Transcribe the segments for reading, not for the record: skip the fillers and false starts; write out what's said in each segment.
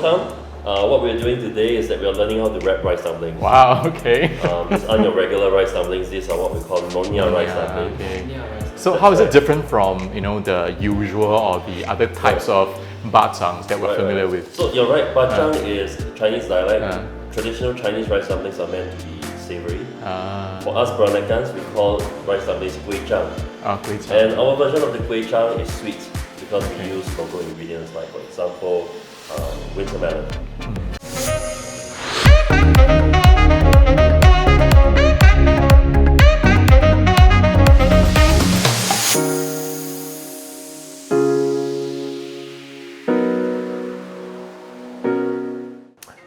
welcome. What we're doing today is that we're learning how to wrap rice dumplings. Wow, okay. These aren't your regular rice dumplings, these are what we call nonya rice dumplings. Okay. So how is it different from the usual or the other types of bachangs that we're familiar with? So you're right, bacang is Chinese dialect. Traditional Chinese rice dumplings are meant to be savoury. For us Peranakans, we call rice dumplings kueh chang. Kueh chang. And our version of the kueh chang is sweet because we use local ingredients like, for example, winter melon.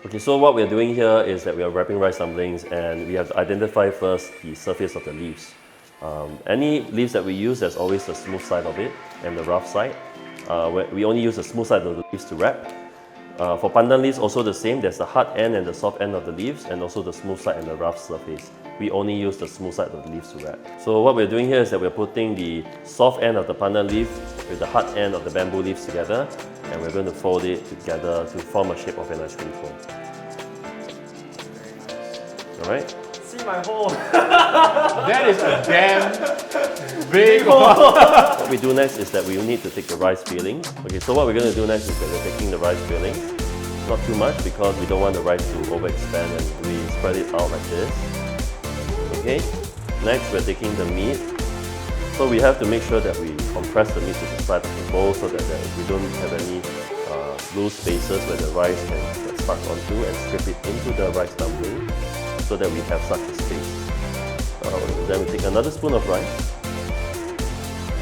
Okay, so what we're doing here is that we are wrapping rice dumplings and we have to identify first the surface of the leaves. Any leaves that we use, there's always the smooth side of it and the rough side. We only use the smooth side of the leaves to wrap. For pandan leaves, also the same. There's the hard end and the soft end of the leaves, and also the smooth side and the rough surface. We only use the smooth side of the leaves to wrap. So what we're doing here is that we're putting the soft end of the pandan leaf with the hard end of the bamboo leaves together, and we're going to fold it together to form a shape of an ice cream cone. Alright? See my hole! That is a damn big one! What we do next is that we need to take the rice filling. Okay, so what we're going to do next is that we're taking the rice filling. Not too much because we don't want the rice to overexpand, and we spread it out like this. Okay, next we're taking the meat. So we have to make sure that we compress the meat to the side of the bowl so that we don't have any loose spaces where the rice can get stuck onto, and strip it into the rice dumpling so that we have such a space. Then we take another spoon of rice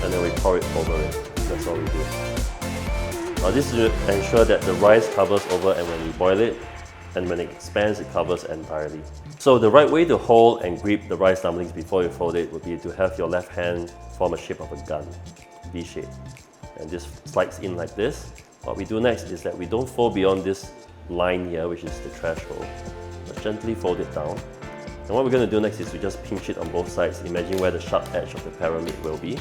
and then we pour it over it. That's all we do. This will ensure that the rice covers over, and when we boil it and when it expands, it covers entirely. So the right way to hold and grip the rice dumplings before you fold it would be to have your left hand form a shape of a gun, V shape, and this slides in like this. What we do next is that we don't fold beyond this line here, which is the threshold. But gently fold it down. And what we're going to do next is we just pinch it on both sides. Imagine where the sharp edge of the pyramid will be.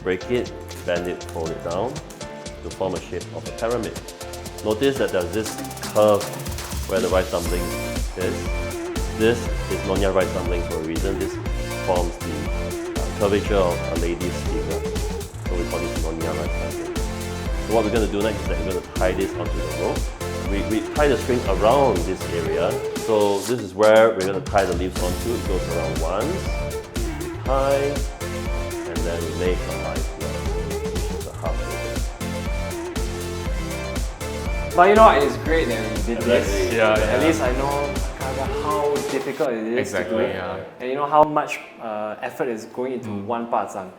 Break it, bend it, fold it down to form a shape of a pyramid. Notice that there's this curve where the rice dumpling is. This is nonya rice dumpling for a reason. This forms the curvature of a lady's figure. So we call this nonya rice dumpling. So what we're going to do next is that we're going to tie this onto the rope. We tie the string around this area. So this is where we're going to tie the leaves onto. It goes around once, we tie, and then we make a live knot, which is a half circle. But you know what, it's great that we did this. Yeah. At least I know how difficult it is to do it. And you know how much effort is going into one bacang.